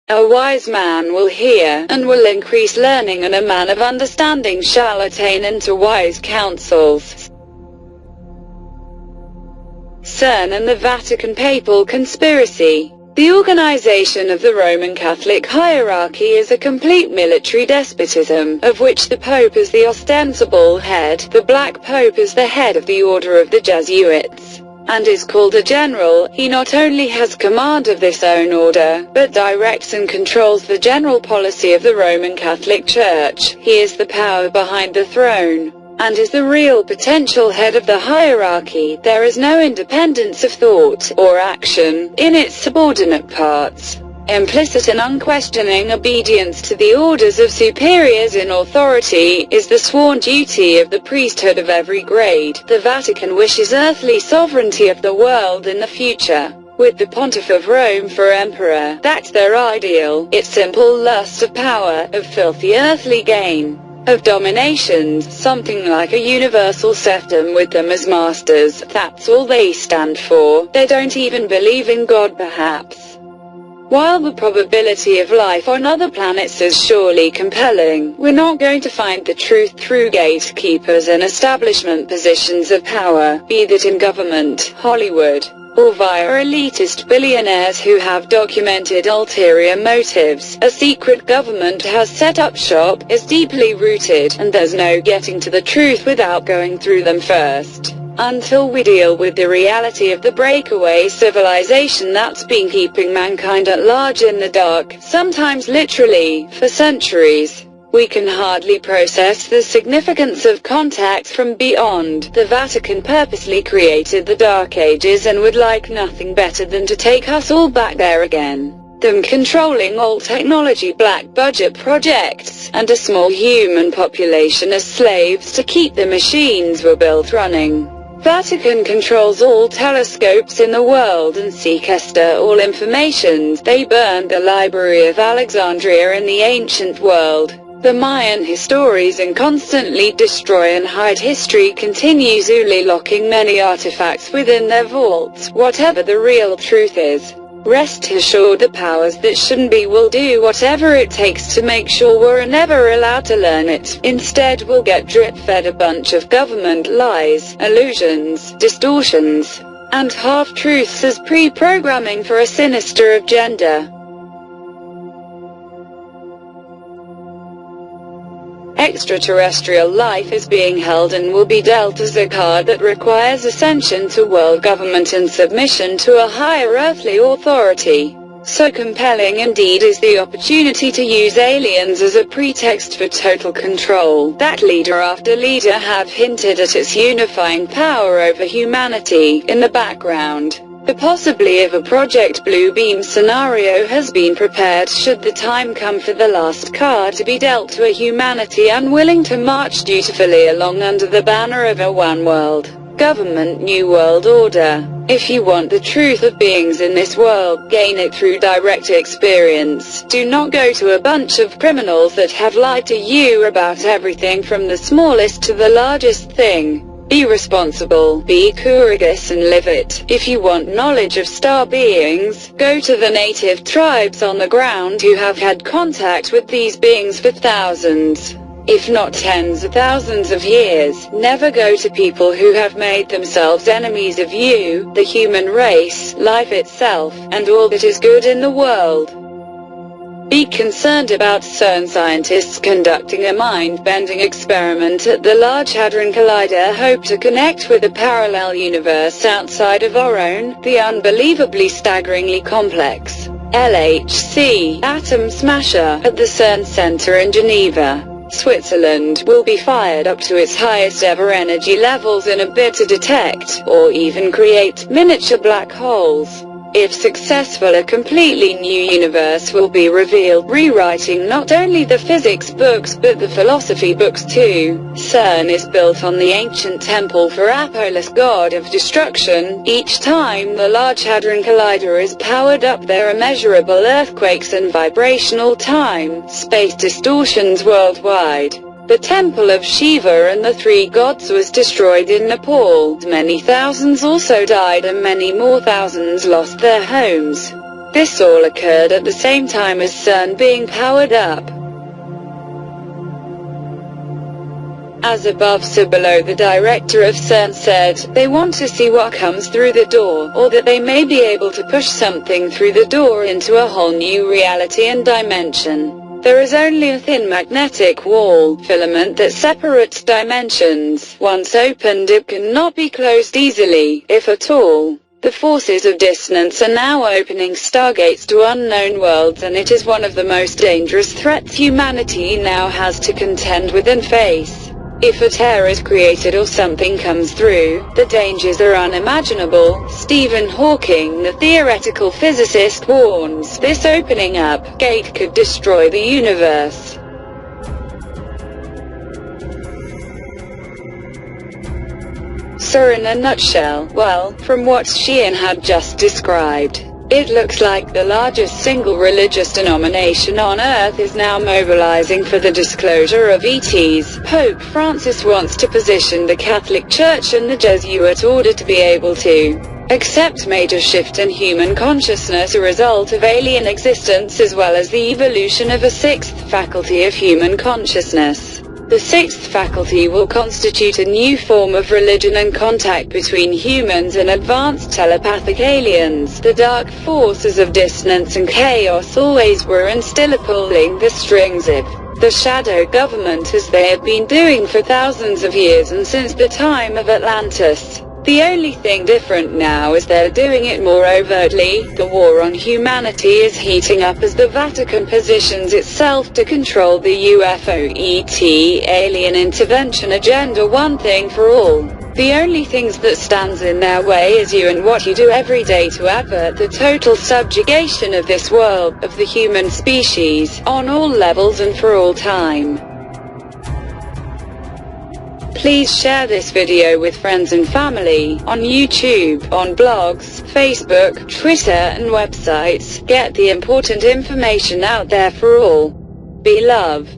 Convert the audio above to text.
A wise man will hear, and will increase learning, and a man of understanding shall attain unto wise counsels. Cern and the Vatican Papal Conspiracy. The organization of the Roman Catholic hierarchy is a complete military despotism, of which the Pope is the ostensible head. The Black Pope is the head of the order of the Jesuits, and is called a general. He not only has command of this own order, but directs and controls the general policy of the Roman Catholic Church. He is the power behind the throne, and is the real potential head of the hierarchy. There is no independence of thought or action in its subordinate parts. Implicit and unquestioning obedience to the orders of superiors in authority is the sworn duty of the priesthood of every grade. The Vatican wishes earthly sovereignty of the world in the future, with the Pontiff of Rome for emperor. That's their ideal. Its simple lust of power, of filthy earthly gain, of dominations, something like a universal serfdom with them as masters. That's all they stand for. They don't even believe in God, perhaps. While the probability of life on other planets is surely compelling, we're not going to find the truth through gatekeepers and establishment positions of power, be that in government, Hollywood, or via elitist billionaires who have documented ulterior motives. A secret government has set up shop, is deeply rooted, and there's no getting to the truth without going through them first. Until we deal with the reality of the breakaway civilization that's been keeping mankind at large in the dark, sometimes literally, for centuries, we can hardly process the significance of contacts from beyond. The Vatican purposely created the Dark Ages and would like nothing better than to take us all back there again. Them controlling all technology, black budget projects, and a small human population as slaves to keep the machines we're built running. Vatican controls all telescopes in the world and sequester all information. They burned the Library of Alexandria in the ancient world. The Mayan histories and constantly destroy and hide history continues, locking many artifacts within their vaults. Whatever the real truth is, rest assured the powers that shouldn't be will do whatever it takes to make sure we're never allowed to learn it. Instead we'll get drip-fed a bunch of government lies, illusions, distortions, and half-truths as pre-programming for a sinister agenda. Extraterrestrial life is being held and will be dealt as a card that requires ascension to world government and submission to a higher earthly authority. So compelling indeed is the opportunity to use aliens as a pretext for total control, that leader after leader have hinted at its unifying power over humanity. In the background, the possibility of a Project Bluebeam scenario has been prepared should the time come for the last card to be dealt to a humanity unwilling to march dutifully along under the banner of a one-world government, new world order. If you want the truth of beings in this world, gain it through direct experience. Do not go to a bunch of criminals that have lied to you about everything from the smallest to the largest thing. Be responsible, be courageous and live it. If you want knowledge of star beings, go to the native tribes on the ground who have had contact with these beings for thousands, if not tens of thousands of years. Never go to people who have made themselves enemies of you, the human race, life itself, and all that is good in the world. Be concerned about Cern scientists conducting a mind-bending experiment at the Large Hadron Collider hope to connect with a parallel universe outside of our own, the unbelievably staggeringly complex LHC atom smasher at the Cern Center in Geneva, Switzerland, will be fired up to its highest ever energy levels in a bid to detect, or even create, miniature black holes. If successful, a completely new universe will be revealed, rewriting not only the physics books but the philosophy books too. Cern is built on the ancient temple for Apollos, god of destruction. Each time the Large Hadron Collider is powered up, there are immeasurable earthquakes and vibrational time-space distortions worldwide. The temple of Shiva and the three gods was destroyed in Nepal. Many thousands also died and many more thousands lost their homes. This all occurred at the same time as Cern being powered up. As above so below, the director of Cern said, they want to see what comes through the door, or that they may be able to push something through the door into a whole new reality and dimension. There is only a thin magnetic wall filament that separates dimensions. Once opened, it cannot be closed easily, if at all. The forces of dissonance are now opening stargates to unknown worlds, and it is one of the most dangerous threats humanity now has to contend with and face. If a tear is created or something comes through, the dangers are unimaginable. Stephen Hawking, the theoretical physicist, warns, this opening up gate could destroy the universe. So in a nutshell, well, from what Sheehan had just described, it looks like the largest single religious denomination on Earth is now mobilizing for the disclosure of ETs. Pope Francis wants to position the Catholic Church and the Jesuit order to be able to accept major shift in human consciousness, a result of alien existence, as well as the evolution of a sixth faculty of human consciousness. The sixth faculty will constitute a new form of religion and contact between humans and advanced telepathic aliens. The dark forces of dissonance and chaos always were and still are pulling the strings of the shadow government, as they have been doing for thousands of years and since the time of Atlantis. The only thing different now is they're doing it more overtly. The war on humanity is heating up as the Vatican positions itself to control the UFO ET alien intervention agenda, one thing for all. The only things that stands in their way is you and what you do every day to avert the total subjugation of this world, of the human species, on all levels and for all time. Please share this video with friends and family, on YouTube, on blogs, Facebook, Twitter and websites. Get the important information out there for all. Be love.